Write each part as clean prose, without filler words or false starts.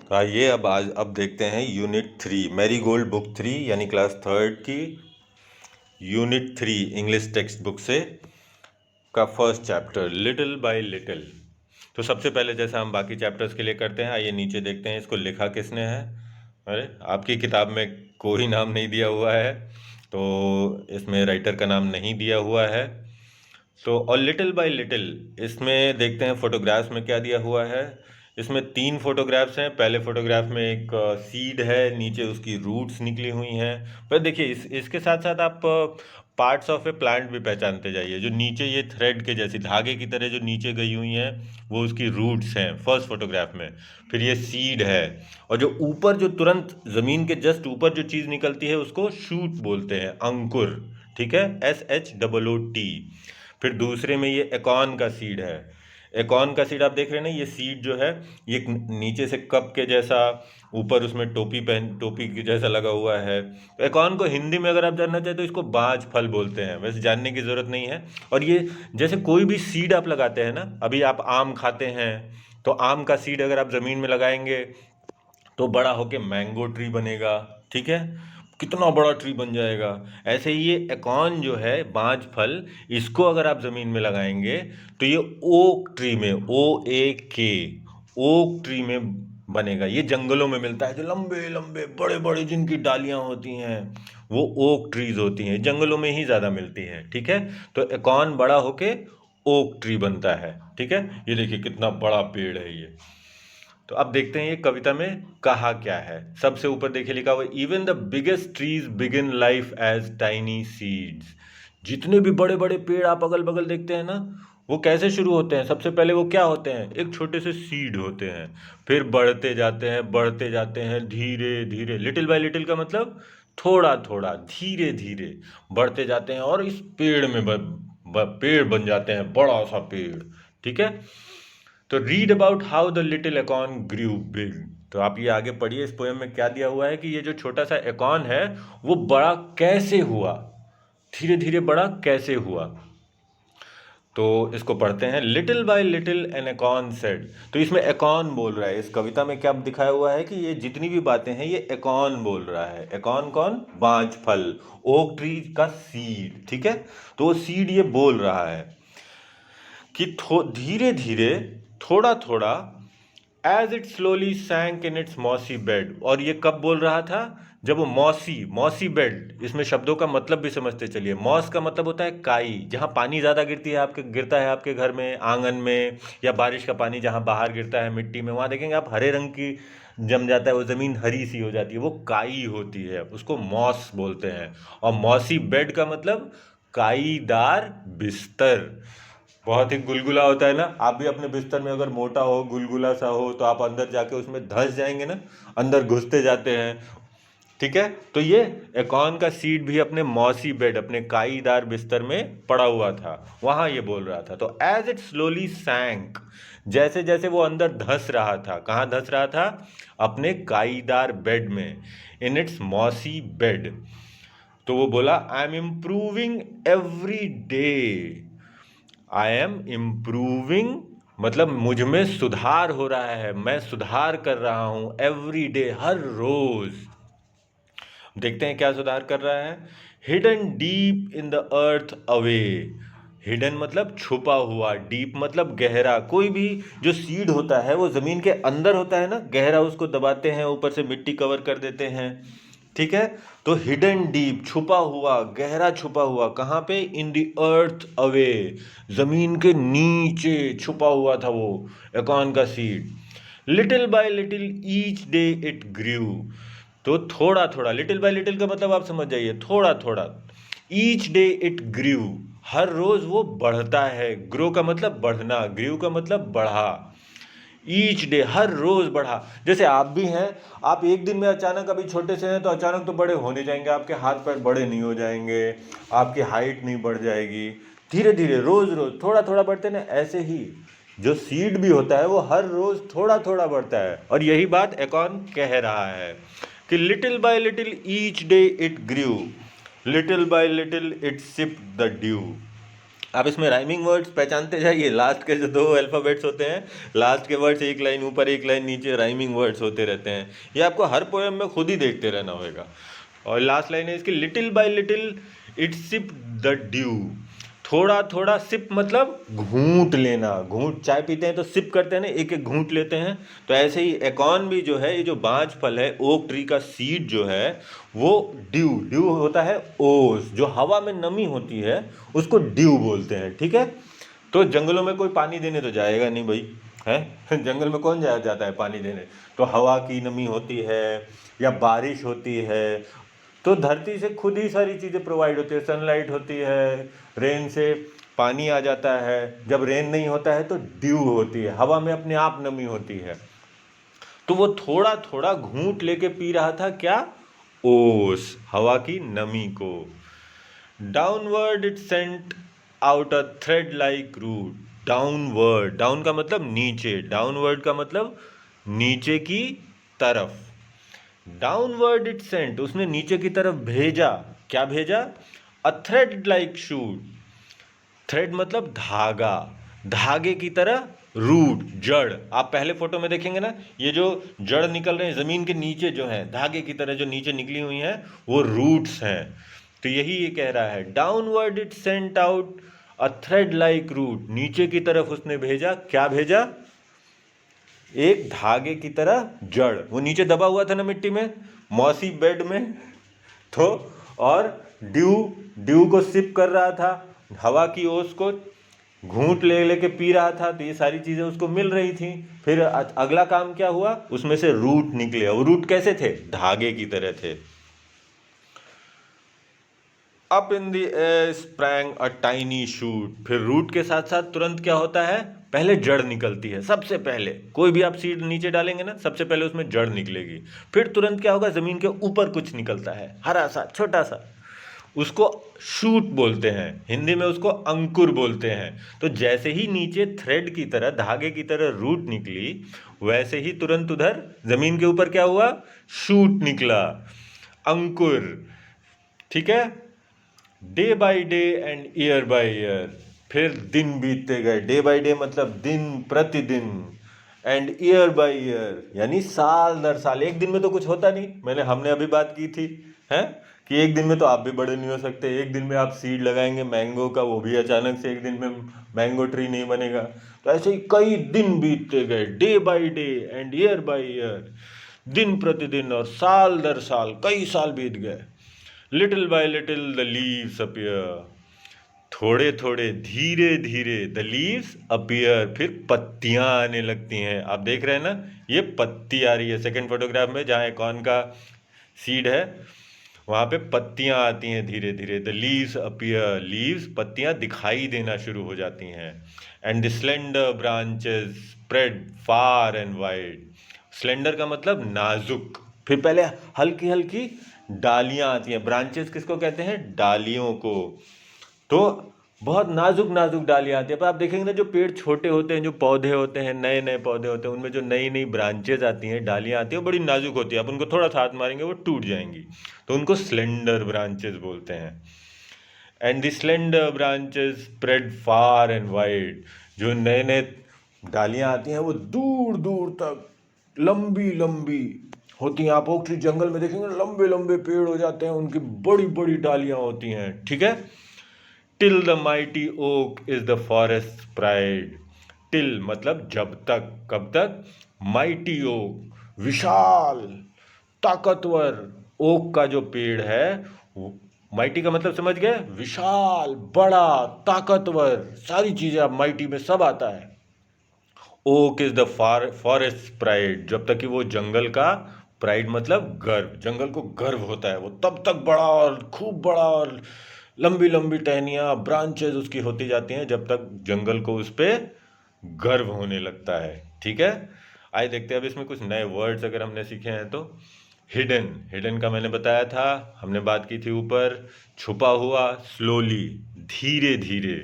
तो आइए अब देखते हैं यूनिट 3 मैरीगोल्ड बुक 3 यानी क्लास थर्ड की यूनिट 3 इंग्लिश टेक्स्ट बुक से का first chapter little by little. तो सबसे पहले जैसा हम बाकी चैप्टर्स के लिए करते हैं, आइए नीचे देखते हैं इसको लिखा किसने है। अरे आपकी किताब में कोई नाम नहीं दिया हुआ है, तो इसमें राइटर का नाम नहीं दिया हुआ है। तो और लिटिल बाय लिटिल इसमें देखते हैं फोटोग्राफ्स में क्या दिया हुआ है। इसमें 3 फोटोग्राफ्स हैं। पहले फोटोग्राफ में एक सीड है, नीचे उसकी रूट्स निकली हुई हैं। पर देखिए इसके साथ साथ आप पार्ट्स ऑफ ए प्लांट भी पहचानते जाइए। जो नीचे ये थ्रेड के जैसी धागे की तरह जो नीचे गई हुई हैं वो उसकी रूट्स हैं फर्स्ट फोटोग्राफ में। फिर ये सीड है, और जो ऊपर जो तुरंत ज़मीन के जस्ट ऊपर जो चीज़ निकलती है उसको शूट बोलते हैं, अंकुर। ठीक है, SHOOT। फिर दूसरे में ये एकॉन का सीड है। एकॉन का सीड आप देख रहे हैं ना, ये सीड जो है ये नीचे से कप के जैसा, ऊपर उसमें टोपी के जैसा लगा हुआ है। तो एकॉन को हिंदी में अगर आप जानना चाहें तो इसको बाज फल बोलते हैं, वैसे जानने की ज़रूरत नहीं है। और ये जैसे कोई भी सीड आप लगाते हैं ना, अभी आप आम खाते हैं तो आम का सीड अगर आप ज़मीन में लगाएंगे तो बड़ा होके मैंगो ट्री बनेगा। ठीक है, कितना बड़ा ट्री बन जाएगा। ऐसे ही ये एकॉन जो है बांज फल, इसको अगर आप ज़मीन में लगाएंगे तो ये ओक ट्री में, OAK, ओक ट्री में बनेगा। ये जंगलों में मिलता है, जो लंबे लंबे बड़े बड़े जिनकी डालियां होती हैं वो ओक ट्रीज होती हैं, जंगलों में ही ज़्यादा मिलती हैं। ठीक है, तो एकॉन बड़ा होके ओक ट्री बनता है। ठीक है, ये देखिए कितना बड़ा पेड़ है ये। तो अब देखते हैं ये कविता में कहा क्या है। सबसे ऊपर देखिए लिखा हुआ, even the biggest trees begin life as tiny seeds. जितने भी बड़े बड़े पेड़ आप अगल बगल देखते हैं ना, वो कैसे शुरू होते हैं? सबसे पहले वो क्या होते हैं? एक छोटे से सीड होते हैं, फिर बढ़ते जाते हैं धीरे धीरे। लिटिल बाय लिटिल का मतलब थोड़ा थोड़ा, धीरे धीरे बढ़ते जाते हैं और इस पेड़ में पेड़ बन जाते हैं, बड़ा सा पेड़। ठीक है, तो read about how the little acorn grew big. तो आप ये आगे पढ़िए, इस पोएम में क्या दिया हुआ है कि ये जो छोटा सा एकॉन है वो बड़ा कैसे हुआ, धीरे धीरे बड़ा कैसे हुआ। तो इसको पढ़ते हैं। Little by little an acorn said. तो इसमें एकॉन बोल रहा है। इस कविता में क्या दिखाया हुआ है कि ये जितनी भी बातें हैं ये एकॉन बोल रहा है। एकॉन कौन? बांज फल, ओक ट्री का सीड। ठीक है, तो वो सीड ये बोल रहा है कि धीरे धीरे, थोड़ा थोड़ा, as it slowly sank in its mossy bed. और ये कब बोल रहा था? जब वो मॉसी बेड, इसमें शब्दों का मतलब भी समझते चलिए। मॉस का मतलब होता है काई, जहाँ पानी ज़्यादा गिरता है आपके घर में, आंगन में, या बारिश का पानी जहाँ बाहर गिरता है मिट्टी में, वहाँ देखेंगे आप हरे रंग की जम जाता है, वो ज़मीन हरी सी हो जाती है, वो काई होती है, उसको मॉस बोलते हैं। और मॉसी बेड का मतलब काईदार बिस्तर। बहुत ही गुलगुला होता है ना। आप भी अपने बिस्तर में अगर मोटा हो, गुलगुला सा हो, तो आप अंदर जाके उसमें धंस जाएंगे ना, अंदर घुसते जाते हैं। ठीक है, तो ये एकॉन का सीड भी अपने मॉसी बेड, अपने काईदार बिस्तर में पड़ा हुआ था, वहां ये बोल रहा था। तो एज इट स्लोली सैंक, जैसे जैसे वो अंदर धंस रहा था, कहाँ धंस रहा था? अपने काईदार बेड में, इन इट्स मॉसी बेड। तो वो बोला, I am improving every day. I am improving मतलब मुझ में सुधार हो रहा है, मैं सुधार कर रहा हूं, एवरी डे, हर रोज। देखते हैं क्या सुधार कर रहा है। Hidden deep in the earth away. Hidden मतलब छुपा हुआ, डीप मतलब गहरा। कोई भी जो सीड होता है वो जमीन के अंदर होता है ना, गहरा, उसको दबाते हैं, ऊपर से मिट्टी कवर कर देते हैं। ठीक है, तो हिडन डीप, छुपा हुआ, गहरा छुपा हुआ, कहाँ पे? इन द अर्थ अवे, जमीन के नीचे छुपा हुआ था वो एकॉन का seed. Little by little each day it grew. तो थोड़ा थोड़ा, लिटिल बाय लिटिल का मतलब आप समझ जाइए, थोड़ा थोड़ा। ईच डे इट ग्रू, हर रोज वो बढ़ता है। ग्रो का मतलब बढ़ना, ग्रू का मतलब बढ़ा। ईच डे, हर रोज बढ़ा। जैसे आप भी हैं, आप एक दिन में अचानक अभी छोटे से हैं तो अचानक तो बड़े होने जाएंगे, आपके हाथ पैर बड़े नहीं हो जाएंगे, आपकी हाइट नहीं बढ़ जाएगी। धीरे धीरे, रोज रोज, थोड़ा थोड़ा बढ़ते ना, ऐसे ही जो सीड भी होता है वो हर रोज थोड़ा थोड़ा बढ़ता है। और यही बात एकॉन कह रहा है कि little by little each day it grew, little by little it sipped the due. आप इसमें राइमिंग वर्ड्स पहचानते जाइए, लास्ट के जो दो अल्फ़ाबेट्स होते हैं, लास्ट के वर्ड्स एक लाइन ऊपर एक लाइन नीचे राइमिंग वर्ड्स होते रहते हैं। ये आपको हर पोएम में खुद ही देखते रहना होगा। और लास्ट लाइन है इसकी, little by little it sip the dew. थोड़ा थोड़ा, सिप मतलब घूंट लेना, घूंट, चाय पीते हैं तो सिप करते हैं ना, एक एक घूंट लेते हैं। तो ऐसे ही एकॉन भी जो है, ये जो बांज फल है, ओक ट्री का सीड जो है वो ड्यू, ड्यू होता है ओस, जो हवा में नमी होती है उसको ड्यू बोलते हैं, ठीक है। तो जंगलों में कोई पानी देने तो जाएगा नहीं भाई, है जंगल में कौन जाता है पानी देने। तो हवा की नमी होती है या बारिश होती है, तो धरती से खुद ही सारी चीज़ें प्रोवाइड होती है, सनलाइट होती है, रेन से पानी आ जाता है, जब रेन नहीं होता है तो ड्यू होती है, हवा में अपने आप नमी होती है। तो वो थोड़ा थोड़ा घूंट लेके पी रहा था क्या, ओस, हवा की नमी को। Downward it sent out a thread like root. Downward, down का मतलब नीचे, डाउनवर्ड का मतलब नीचे की तरफ। डाउनवर्ड इट सेंट, उसने नीचे की तरफ भेजा, क्या भेजा, अ थ्रेड लाइक शूट। थ्रेड मतलब धागा, धागे की तरह, रूट जड़। आप पहले फोटो में देखेंगे ना, ये जो जड़ निकल रहे हैं जमीन के नीचे जो है, धागे की तरह जो नीचे निकली हुई हैं वो रूट्स हैं। तो यही ये कह रहा है, downward it sent out a thread like root. नीचे की तरफ उसने भेजा, क्या भेजा, एक धागे की तरह जड़। वो नीचे दबा हुआ था ना मिट्टी में, मौसी बेड में, तो और ड्यू, ड्यू को सिप कर रहा था, हवा की ओस को घूंट ले लेके पी रहा था, तो ये सारी चीजें उसको मिल रही थी। फिर अगला काम क्या हुआ, उसमें से रूट निकले। और रूट कैसे थे, धागे की तरह थे। Up in the air sprang a tiny shoot. फिर रूट के साथ साथ तुरंत क्या होता है, पहले जड़ निकलती है। सबसे पहले कोई भी आप सीड नीचे डालेंगे ना, सबसे पहले उसमें जड़ निकलेगी। फिर तुरंत क्या होगा, जमीन के ऊपर कुछ निकलता है, हरा सा छोटा सा, उसको शूट बोलते हैं, हिंदी में उसको अंकुर बोलते हैं। तो जैसे ही नीचे थ्रेड की तरह, धागे की तरह रूट निकली, वैसे ही तुरंत उधर जमीन के ऊपर क्या हुआ, शूट निकला, अंकुर, ठीक है। Day by day and year by year, फिर दिन बीतते गए। डे बाय डे मतलब दिन प्रतिदिन, एंड ईयर बाय ईयर यानी साल दर साल। एक दिन में तो कुछ होता नहीं, हमने अभी बात की थी, हैं, कि एक दिन में तो आप भी बड़े नहीं हो सकते। एक दिन में आप सीड लगाएंगे मैंगो का, वो भी अचानक से एक दिन में मैंगो ट्री नहीं बनेगा। तो ऐसे ही कई दिन बीतते गए, day by day and year by year, दिन प्रतिदिन और साल दर साल, कई साल बीत गए। Little by little the leaves appear, थोड़े थोड़े धीरे धीरे द लीव्स अपीयर, फिर पत्तियां आने लगती हैं। आप देख रहे हैं ना, ये पत्ती आ रही है सेकंड फोटोग्राफ में, जहाँ एकॉन का सीड है वहाँ पे पत्तियां आती हैं धीरे धीरे। द लीव्स अपीयर, लीव्स पत्तियां दिखाई देना शुरू हो जाती हैं। And the slender branches spread far and wide. Slender का मतलब नाजुक, फिर पहले हल्की हल्की डालियां आती हैं। ब्रांचेस किसको कहते हैं, डालियों को। तो बहुत नाजुक नाजुक डालियां आती हैं। पर आप देखेंगे ना, जो पेड़ छोटे होते हैं, जो पौधे होते हैं, नए नए पौधे होते हैं, उनमें जो नई नई ब्रांचेज आती हैं, डालियां आती हैं, वो बड़ी नाजुक होती है। आप उनको थोड़ा सा हाथ मारेंगे वो टूट जाएंगी, तो उनको स्लेंडर ब्रांचेस बोलते हैं। And the slender branches spread far and wide, जो नए नए डालियां आती हैं वो दूर दूर तक लंबी लंबी होती हैं। आप ओक ट्री जंगल में देखेंगे, लंबे लंबे पेड़ हो जाते हैं, उनकी बड़ी बड़ी डालियां होती हैं, ठीक है। Till the mighty oak is the forest pride. Till मतलब जब तक, कब तक, माइटी ओक विशाल ताकतवर, ओक का जो पेड़ है, माइटी का मतलब समझ गए, विशाल बड़ा ताकतवर, सारी चीजें आप माइटी में सब आता है। Oak is the forest pride, जब तक कि वो जंगल का, प्राइड मतलब गर्व, जंगल को गर्व होता है, वो तब तक बड़ा और खूब बड़ा और लंबी लंबी टहनियाँ ब्रांचेज उसकी होती जाती हैं, जब तक जंगल को उस पर गर्व होने लगता है, ठीक है। आइए देखते हैं अब इसमें कुछ नए वर्ड्स अगर हमने सीखे हैं तो। हिडन, हिडन का मैंने बताया था, हमने बात की थी ऊपर। छुपा हुआ, स्लोली, धीरे धीरे।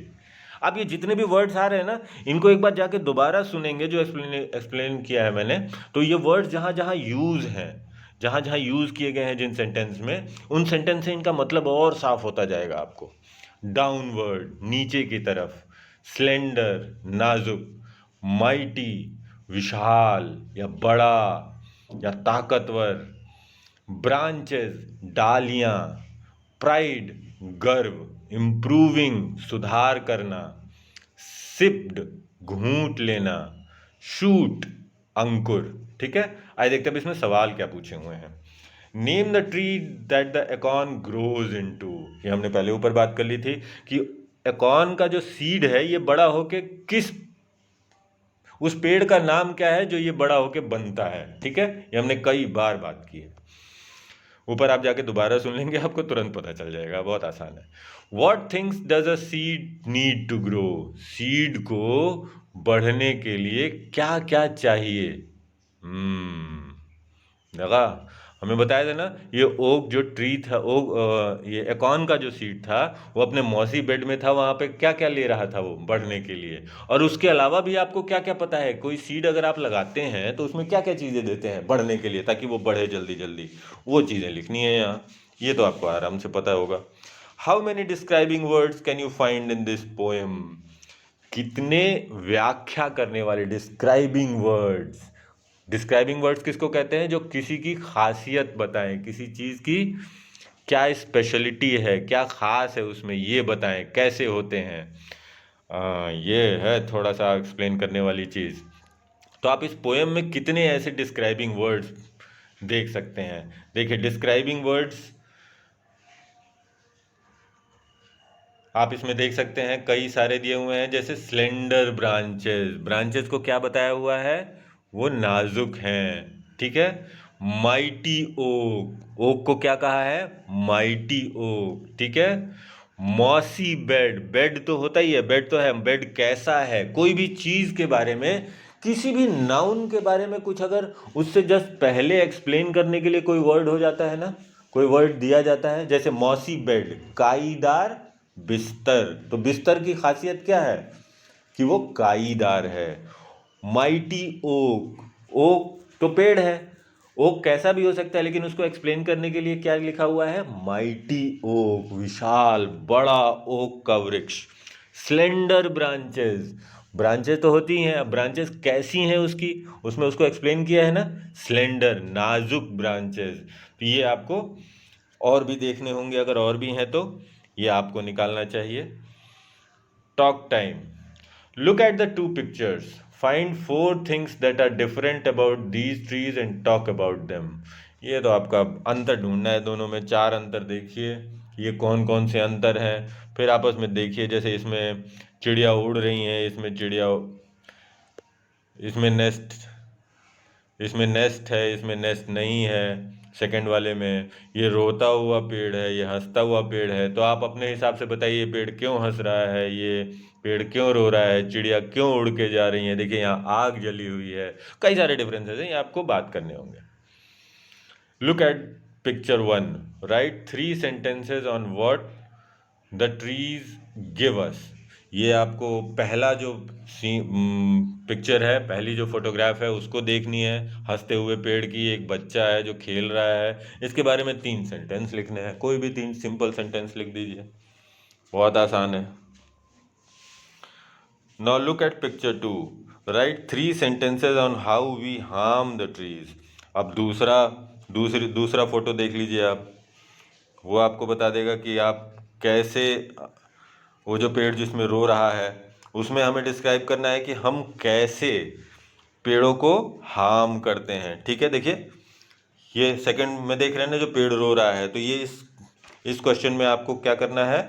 अब ये जितने भी वर्ड्स आ रहे हैं ना, इनको एक बार जाके दोबारा सुनेंगे जो एक्सप्लेन किया है मैंने, तो ये वर्ड्स जहाँ जहाँ यूज़ हैं, जहाँ जहाँ यूज़ किए गए हैं जिन सेंटेंस में, उन सेंटेंस से इनका मतलब और साफ होता जाएगा आपको। डाउनवर्ड नीचे की तरफ, स्लेंडर नाजुक, माइटी विशाल या बड़ा या ताकतवर, ब्रांचेस डालियां, प्राइड गर्व, इम्प्रूविंग सुधार करना, सिप्ड घूंट लेना, शूट अंकुर। ठीक है, आइए देखते हैं अब इसमें सवाल क्या पूछे हुए हैं। Name the tree that the acorn grows into, ये हमने पहले ऊपर बात कर ली थी कि एकॉर्न का जो सीड है ये बड़ा होके किस, उस पेड़ का नाम क्या है जो ये बड़ा होके बनता है। ठीक है, ये हमने कई बार बात की है, ऊपर आप जाके दोबारा सुन लेंगे, आपको तुरंत पता चल जाएगा, बहुत आसान है। What things does a seed need to grow, seed को बढ़ने के लिए क्या क्या चाहिए। लगा, हमें बताया था ना, ये ओक जो ट्री था, ये एकॉर्न का जो सीड था वो अपने मॉसी बेड में था, वहाँ पे क्या क्या ले रहा था वो बढ़ने के लिए। और उसके अलावा भी आपको क्या क्या पता है, कोई सीड अगर आप लगाते हैं तो उसमें क्या क्या चीज़ें देते हैं बढ़ने के लिए ताकि वो बढ़े जल्दी जल्दी, वो चीज़ें लिखनी है यहाँ, ये तो आपको आराम से पता होगा। How many describing words can you find in this poem, कितने व्याख्या करने वाले डिस्क्राइबिंग वर्ड्स, डिस्क्राइबिंग वर्ड्स किसको कहते हैं, जो किसी की खासियत बताएं, किसी चीज़ की क्या स्पेशलिटी है, क्या खास है उसमें, ये बताएं कैसे होते हैं। ये है थोड़ा सा एक्सप्लेन करने वाली चीज़। तो आप इस पोएम में कितने ऐसे डिस्क्राइबिंग वर्ड्स देख सकते हैं। देखिए डिस्क्राइबिंग वर्ड्स आप इसमें देख सकते हैं कई सारे दिए हुए हैं, जैसे स्लेंडर ब्रांचेस, ब्रांचेस को क्या बताया हुआ है, वो नाजुक हैं। ठीक है, माइटी ओक, ओक को क्या कहा है, माइटी ओक। ठीक है, मॉसी बेड, बेड तो होता ही है, बेड तो है, बेड कैसा है, कोई भी चीज़ के बारे में, किसी भी नाउन के बारे में कुछ अगर उससे जस्ट पहले एक्सप्लेन करने के लिए कोई वर्ड हो जाता है ना, कोई वर्ड दिया जाता है, जैसे मॉसी बेड काईदार बिस्तर, तो बिस्तर की खासियत क्या है कि वो काईदार है। माइटी ओक, ओक तो पेड़ है, ओक कैसा भी हो सकता है, लेकिन उसको एक्सप्लेन करने के लिए क्या लिखा हुआ है, माइटी ओक विशाल बड़ा ओक का वृक्ष। स्लेंडर ब्रांचेस, ब्रांचेस तो होती हैं, अब ब्रांचेस कैसी हैं उसकी, उसमें उसको एक्सप्लेन किया है ना, स्लेंडर नाजुक ब्रांचेस। तो ये आपको और भी देखने होंगे, अगर और भी हैं तो ये आपको निकालना चाहिए। Talk time, look at the two pictures, find four things that are different about these trees and talk about them. ये तो आपका अंतर ढूंढना है, दोनों में चार अंतर देखिए, ये कौन कौन से अंतर हैं, फिर आपस में देखिए। जैसे इसमें चिड़िया उड़ रही हैं, इसमें चिड़िया, इसमें नेस्ट, इसमें नेस्ट है, इसमें नेस्ट नहीं है। सेकंड वाले में ये रोता हुआ पेड़ है, ये हंसता हुआ पेड़ है, तो आप अपने हिसाब से बताइए ये पेड़ क्यों हंस रहा है, ये पेड़ क्यों रो रहा है, चिड़िया क्यों उड़ के जा रही है। देखिए यहाँ आग जली हुई है, कई सारे डिफरेंसेस हैं, ये आपको बात करने होंगे। Look at picture one, right three sentences on what the trees give us. ये आपको पहला जो पिक्चर है, पहली जो फोटोग्राफ है उसको देखनी है, हंसते हुए पेड़ की, एक बच्चा है जो खेल रहा है, इसके बारे में तीन सेंटेंस लिखने हैं, कोई भी तीन सिंपल सेंटेंस लिख दीजिए, बहुत आसान है। Now look at picture two, write three sentences on how we harm the trees. अब दूसरा फोटो देख लीजिए आप, वो आपको बता देगा कि आप कैसे, वो जो पेड़ जिसमें रो रहा है उसमें हमें डिस्क्राइब करना है कि हम कैसे पेड़ों को हार्म करते हैं। ठीक है, देखिए ये सेकंड में देख रहे हैं ना, जो पेड़ रो रहा है, तो ये इस क्वेश्चन में आपको क्या करना है,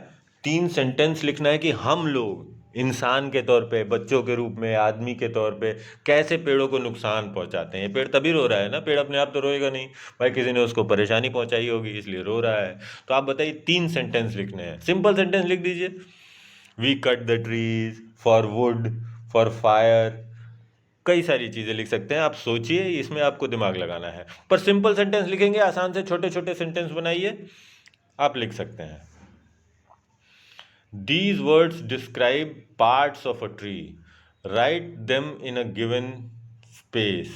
तीन सेंटेंस लिखना है कि हम लोग इंसान के तौर पे, बच्चों के रूप में, आदमी के तौर पे कैसे पेड़ों को नुकसान पहुंचाते हैं। पेड़ तभी रो रहा है ना, पेड़ अपने आप तो रोएगा नहीं, भाई किसी ने उसको परेशानी पहुंचाई होगी इसलिए रो रहा है। तो आप बताइए तीन सेंटेंस लिखने हैं, सिंपल सेंटेंस लिख दीजिए। We cut the trees for wood, for fire, कई सारी चीज़ें लिख सकते हैं, आप सोचिए, इसमें आपको दिमाग लगाना है। पर सिंपल सेंटेंस लिखेंगे, आसान से छोटे छोटे सेंटेंस बनाइए, आप लिख सकते हैं। These words describe parts of a tree. Write them in a given space.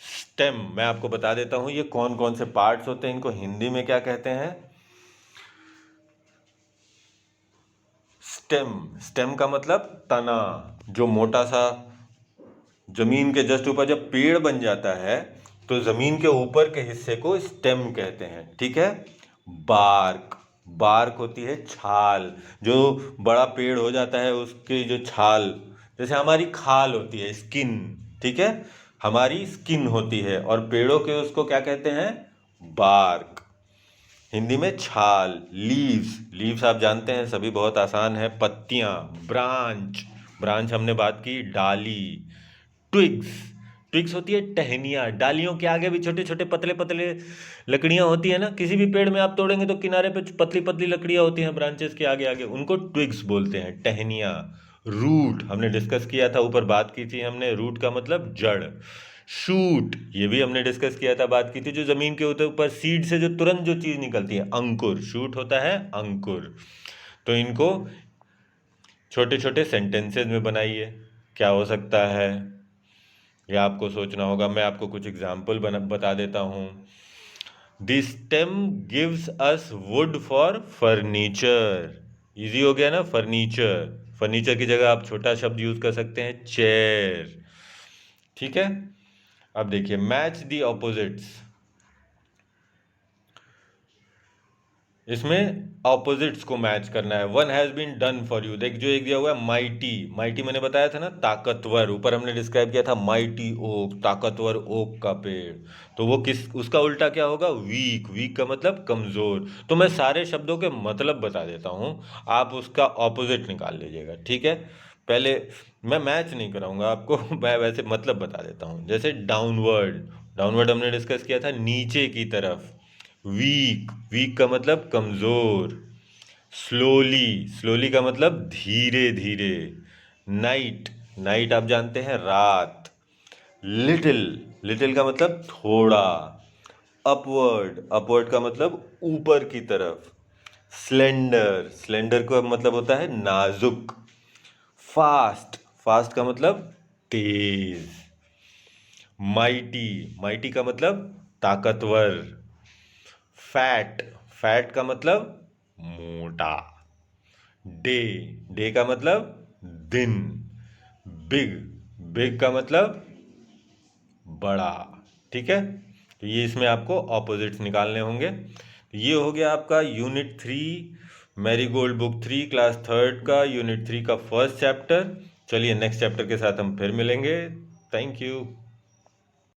Stem मैं आपको बता देता हूँ ये कौन कौन से पार्ट्स होते हैं, इनको हिंदी में क्या कहते हैं, स्टेम, स्टेम का मतलब तना, जो मोटा सा जमीन के जस्ट ऊपर जब पेड़ बन जाता है तो जमीन के ऊपर के हिस्से को स्टेम कहते हैं, ठीक है। बार्क, बार्क होती है छाल, जो बड़ा पेड़ हो जाता है उसकी जो छाल, जैसे हमारी खाल होती है स्किन, ठीक है, हमारी स्किन होती है, और पेड़ों के उसको क्या कहते हैं, बार्क, हिंदी में छाल। लीव्स, लीव्स आप जानते हैं सभी, बहुत आसान है। पत्तियां, ब्रांच, ब्रांच हमने बात की। डाली, ट्विग्स, ट्विग्स होती है टहनियाँ, डालियों के आगे भी छोटे छोटे पतले पतले लकड़ियाँ होती है ना, किसी भी पेड़ में आप तोड़ेंगे तो किनारे पे पतली पतली लकड़ियाँ होती हैं ब्रांचेस के आगे आगे, उनको ट्विग्स बोलते हैं, टहनियाँ। रूट हमने डिस्कस किया था, ऊपर बात की थी हमने, रूट का मतलब जड़। शूट, ये भी हमने डिस्कस किया था, बात की थी, जो जमीन के ऊपर सीड से जो तुरंत जो चीज निकलती है, अंकुर, शूट होता है अंकुर। तो इनको छोटे छोटे सेंटेंसेस में बनाइए, क्या हो सकता है, या आपको सोचना होगा। मैं आपको कुछ एग्जाम्पल बता देता हूँ। The stem gives us would for furniture, easy हो गया ना, फर्नीचर, फर्नीचर की जगह आप छोटा शब्द यूज कर सकते हैं, चेयर, ठीक है। अब देखिए, मैच द ऑपोजिट्स, इसमें ऑपोजिट्स को मैच करना है। One has been done for you, देख जो एक दिया हुआ है माइटी, माइटी मैंने बताया था ना ताकतवर, ऊपर हमने डिस्क्राइब किया था माइटी ओक, ताकतवर ओक का पेड़, तो वो किस, उसका उल्टा क्या होगा, वीक, वीक का मतलब कमजोर। तो मैं सारे शब्दों के मतलब बता देता हूँ, आप उसका ऑपोजिट निकाल लीजिएगा, ठीक है। पहले मैं मैच नहीं कराऊंगा आपको मैं वैसे मतलब बता देता हूँ। जैसे डाउनवर्ड, डाउनवर्ड हमने डिस्कस किया था नीचे की तरफ। वीक, वीक का मतलब कमजोर। स्लोली, स्लोली का मतलब धीरे धीरे। नाइट, नाइट आप जानते हैं रात। लिटिल, लिटिल का मतलब थोड़ा। अपवर्ड, अपवर्ड का मतलब ऊपर की तरफ। स्लेंडर, स्लेंडर का मतलब होता है नाजुक। फास्ट, फास्ट का मतलब तेज। माइटी, माइटी का मतलब ताकतवर। फैट, फैट का मतलब मोटा। डे, डे का मतलब दिन। बिग, बिग का मतलब बड़ा, ठीक है। तो ये इसमें आपको ऑपोजिट्स निकालने होंगे। तो ये हो गया आपका unit 3, marigold book 3 class third का, यूनिट 3 का फर्स्ट चैप्टर। चलिए नेक्स्ट चैप्टर के साथ हम फिर मिलेंगे। Thank you.